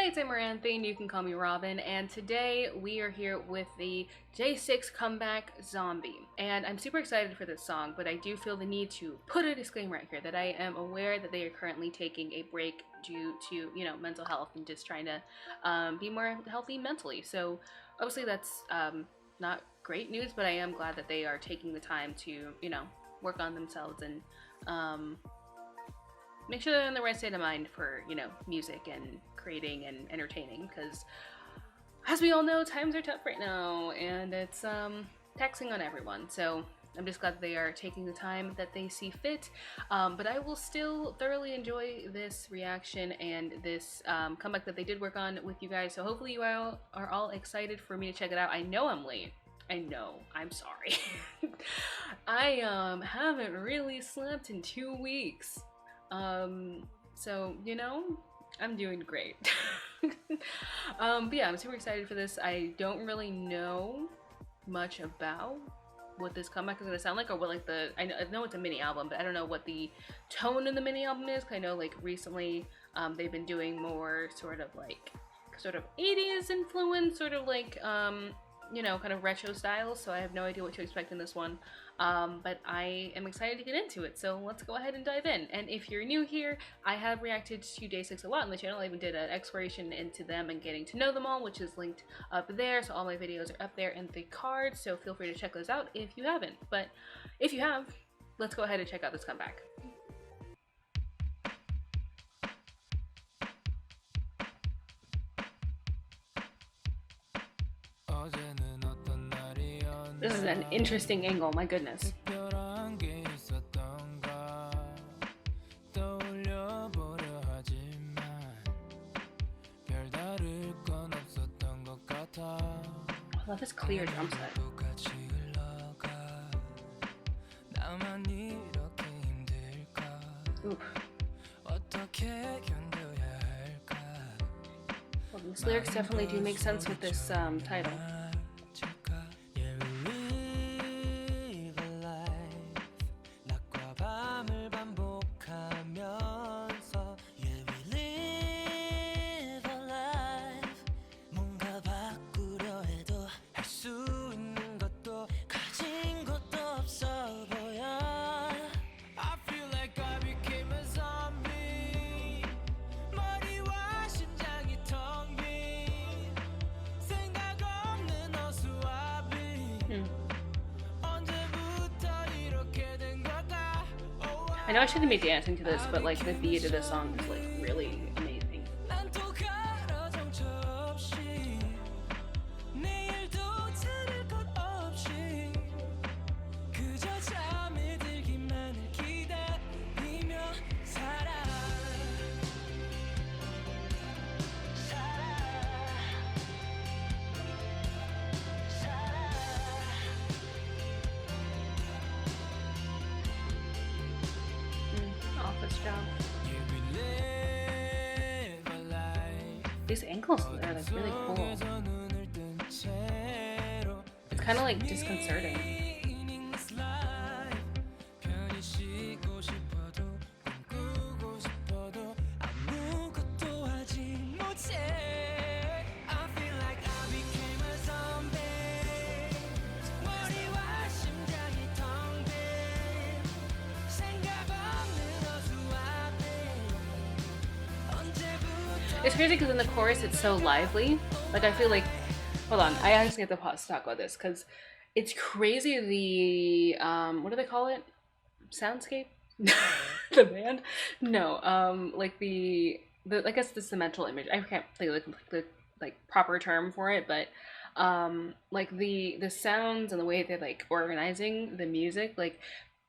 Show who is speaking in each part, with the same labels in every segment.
Speaker 1: it's Amaranthine, and you can call me Robin, and today we are here with the Day6 Comeback Zombie. And I'm super excited for this song, but I do feel the need to put a disclaimer right here that I am aware that they are currently taking a break due to, mental health and just trying to be more healthy mentally. So obviously that's not great news, but I am glad that they are taking the time to, work on themselves and make sure they're in the right state of mind for, music and creating and entertaining, because as we all know, times are tough right now and it's taxing on everyone. So I'm just glad that they are taking the time that they see fit, but I will still thoroughly enjoy this reaction and this comeback that they did work on with you guys. So hopefully you all are all excited for me to check it out. I know I'm late. I know, I'm sorry. I haven't really slept in 2 weeks. So, I'm doing great. But yeah, I'm super excited for this. I don't really know much about what this comeback is gonna sound like, or what I know it's a mini album, but I don't know what the tone in the mini album is. 'Cause I know recently they've been doing more sort of 80s influence, sort of kind of retro style, so I have no idea what to expect in this one, but I am excited to get into it, so let's go ahead and dive in. And if you're new here, I have reacted to Day6 a lot on the channel. I even did an exploration into them and getting to know them all, which is linked up there, so all my videos are up there in the card, so feel free to check those out if you haven't. But if you have, let's go ahead and check out this comeback. This is an interesting angle, my goodness. I love this clear drum set. Oof. Well, these lyrics definitely do make sense with this title. I know I shouldn't be dancing to this, but the beat of this song is really amazing. Job. These ankles are really cool. It's kind of disconcerting. It's crazy because in the chorus it's so lively. I feel hold on, I actually have to pause to talk about this because it's crazy. The what do they call it? Soundscape? The band? No, the I guess this is the mental image. I can't think of the proper term for it, but the sounds and the way they're organizing the music,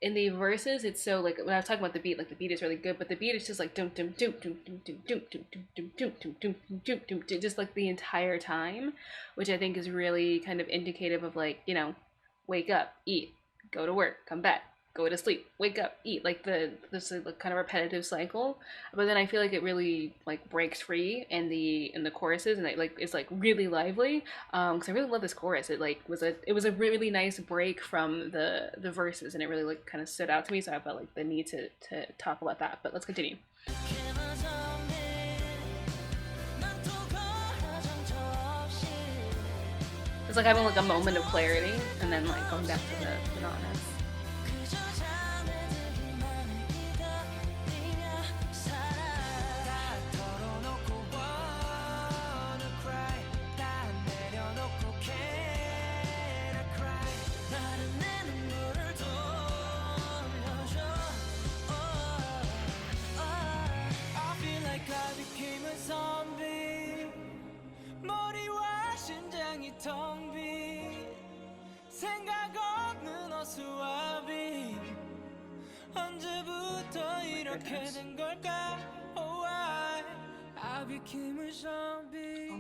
Speaker 1: in the verses, it's so when I was talking about the beat, the beat is really good, but the beat is just dum dum dum dum dum dum dum dum dum dum dum dum dum dum dum, just the entire time, which I think is really kind of indicative of wake up, eat, go to work, come back, go to sleep, wake up, eat, this kind of repetitive cycle. But then I feel it really breaks free in the choruses, and it's really lively, because I really love this chorus. It was a really nice break from the verses, and it really kind of stood out to me, so I felt the need to talk about that. But let's continue. like having like a moment of clarity and then like going back to the monotonous. Oh,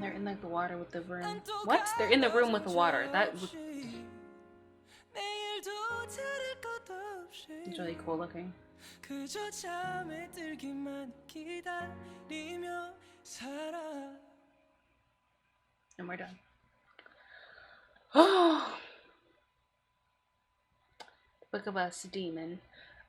Speaker 1: they're in like the water with the room. What? They're in the room with the water. That was it's really cool looking. And we're done. Oh, Book of Us Demon.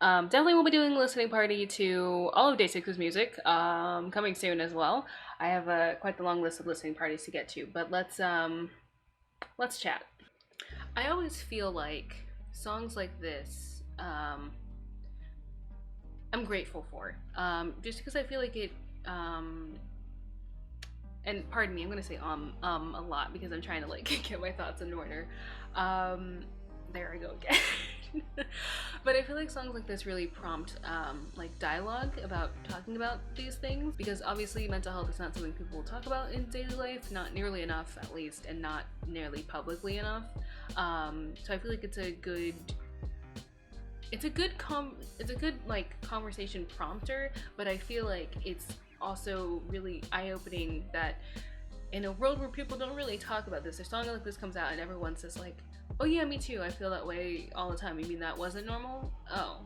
Speaker 1: Definitely will be doing a listening party to all of Day6's music, coming soon as well. I have quite the long list of listening parties to get to, but let's chat. I always feel like songs like this, I'm grateful for, just because I feel like it, and pardon me, I'm gonna say a lot because I'm trying to like get my thoughts in order. There I go again. But I feel like songs like this really prompt like dialogue about talking about these things, because obviously mental health is not something people will talk about in daily life, not nearly enough at least, and not nearly publicly enough. So I feel like it's a good like conversation prompter, but I feel like it's also really eye-opening that in a world where people don't really talk about this, a song like this comes out and everyone's just like, oh yeah, me too, I feel that way all the time. You mean that wasn't normal? Oh.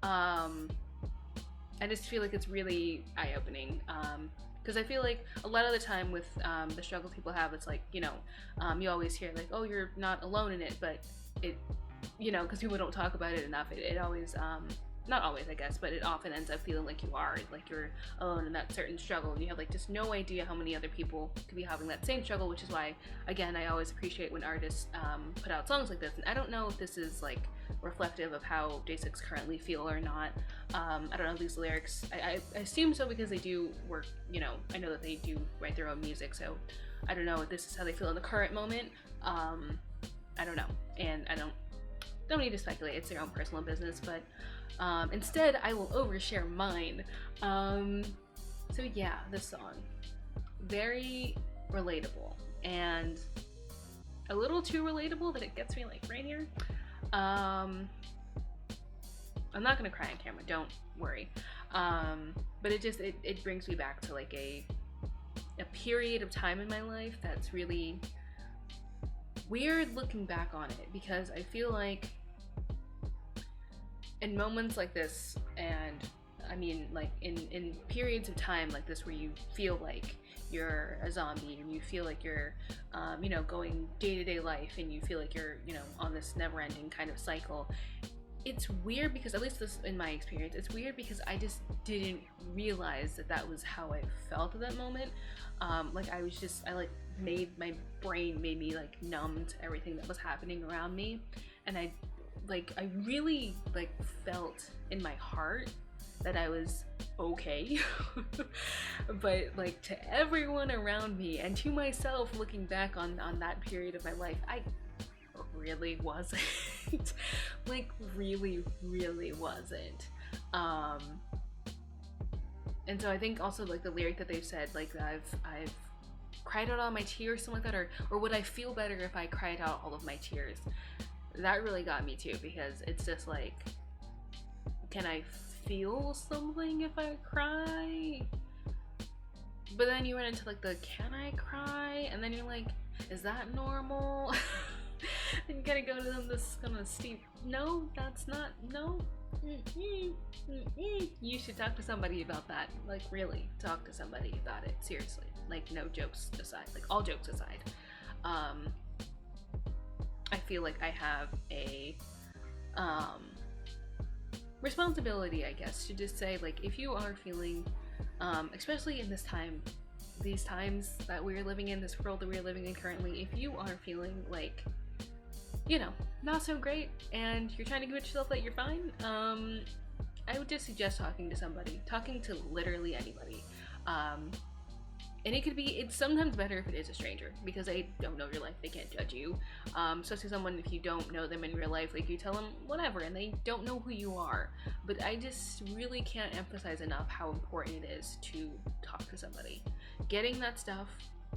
Speaker 1: I just feel like it's really eye-opening, because I feel like a lot of the time with the struggle people have, it's like, you know, you always hear like, oh, you're not alone in it, but it, you know, because people don't talk about it enough, it always, not always I guess, but it often ends up feeling like you are, like you're alone in that certain struggle, and you have like just no idea how many other people could be having that same struggle, which is why, again, I always appreciate when artists put out songs like this. And I don't know if this is like reflective of how Day6 currently feel or not. I don't know these lyrics. I assume so because they do work, you know, I know that they do write their own music, so I don't know if this is how they feel in the current moment. I don't know, and I don't need to speculate, it's their own personal business, but instead I will overshare mine. So yeah, this song, very relatable, and a little too relatable that it gets me like right here. I'm not gonna cry on camera, don't worry, but it brings me back to like a period of time in my life that's really weird looking back on it, because I feel like in moments like this, and I mean like in periods of time like this where you feel like you're a zombie and you feel like you're you know, going day-to-day life, and you feel like you're, you know, on this never-ending kind of cycle, it's weird because, at least this in my experience, it's weird because I just didn't realize that that was how I felt at that moment. Like I like my brain made me like numb to everything that was happening around me, and I really like felt in my heart that I was okay. But like to everyone around me and to myself, looking back on that period of my life, I really wasn't. Like really wasn't. And so I think also like the lyric that they've said, like I've cried out all my tears, something like that, or would I feel better if I cried out all of my tears? That really got me too, because it's just like, can I feel something if I cry? But then you run into like the can I cry, and then you're like, is that normal? And you gotta go down this kind of steep, no, that's not, no. You should talk to somebody about that. Like really talk to somebody about it, seriously. Like no jokes aside, like all jokes aside. I feel like I have a responsibility, I guess, to just say, like, if you are feeling, especially in this time these times that we're living in, this world that we're living in currently, if you are feeling like, you know, not so great and you're trying to convince yourself that you're fine, I would just suggest talking to somebody, talking to literally anybody. And it could be, it's sometimes better if it is a stranger, because they don't know your life, they can't judge you. Especially someone, if you don't know them in real life, like you tell them whatever and they don't know who you are. But I just really can't emphasize enough how important it is to talk to somebody. Getting that stuff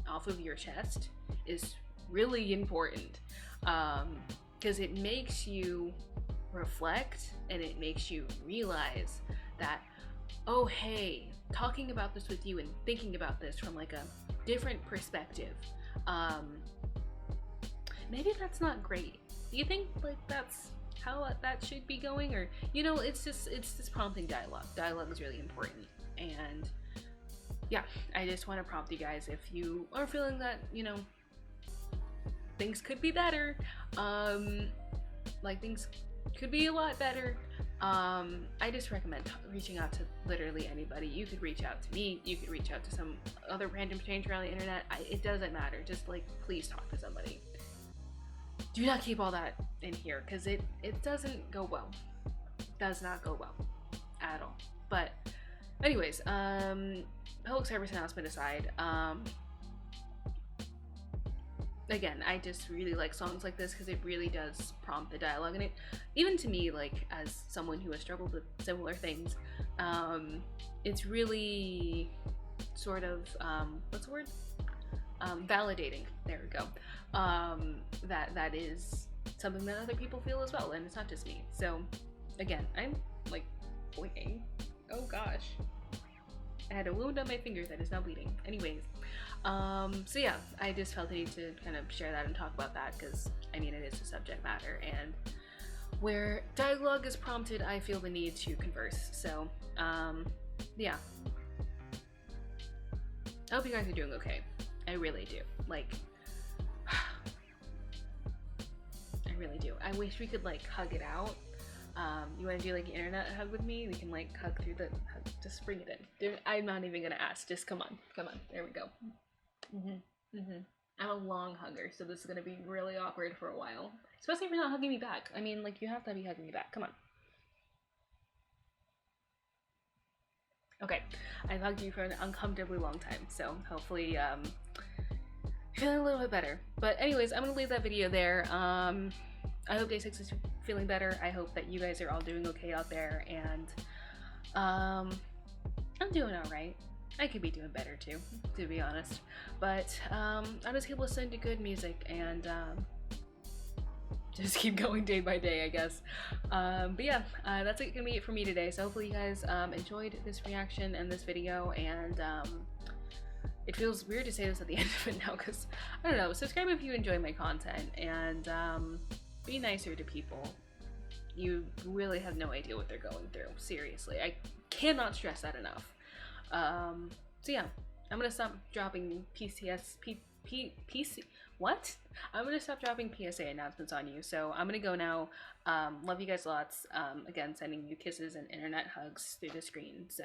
Speaker 1: off of your chest is really important, because it makes you reflect and it makes you realize that, oh hey, talking about this with you and thinking about this from like a different perspective, maybe that's not great. Do you think like that's how that should be going? Or, you know, it's this prompting dialogue. Dialogue is really important. And yeah, I just want to prompt you guys, if you are feeling that, you know, things could be better, like things could be a lot better, I just recommend reaching out to literally anybody. You could reach out to me, you could reach out to some other random stranger on the internet. It doesn't matter. Just like, please talk to somebody. Do not keep all that in here, because it doesn't go well. It does not go well at all. But anyways, public service announcement aside, again, I just really like songs like this because it really does prompt the dialogue, and it, even to me, like as someone who has struggled with similar things, it's really sort of what's the word? Validating. There we go. That is something that other people feel as well, and it's not just me. So again, I'm like blinking. Oh gosh. I had a wound on my finger that is now bleeding. Anyways, so yeah, I just felt the need to kind of share that and talk about that, because I mean, it is a subject matter, and where dialogue is prompted, I feel the need to converse. So yeah, I hope you guys are doing okay. I really do. Like, I really do. I wish we could like hug it out. You want to do like an internet hug with me? We can like hug through the hug. Just bring it in. I'm not even gonna ask. Just come on. There we go. I'm a long hugger, so this is gonna be really awkward for a while. Especially if you're not hugging me back. I mean, like, you have to be hugging me back. Come on. Okay, I've hugged you for an uncomfortably long time, so hopefully feeling a little bit better. But anyways, I'm gonna leave that video there. I hope Day6 is feeling better. I hope that you guys are all doing okay out there, and I'm doing alright. I could be doing better too, to be honest. But I'll just keep listening to good music and just keep going day by day, I guess. But yeah, that's gonna be it for me today. So hopefully you guys enjoyed this reaction and this video, and it feels weird to say this at the end of it now, because I don't know, subscribe if you enjoy my content, and be nicer to people. You really have no idea what they're going through. Seriously, I cannot stress that enough. So yeah, I'm gonna stop dropping I'm gonna stop dropping PSA announcements on you. So I'm gonna go now. Love you guys lots. Again, sending you kisses and internet hugs through the screen. So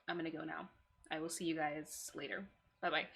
Speaker 1: I'm gonna go now. I will see you guys later. Bye bye.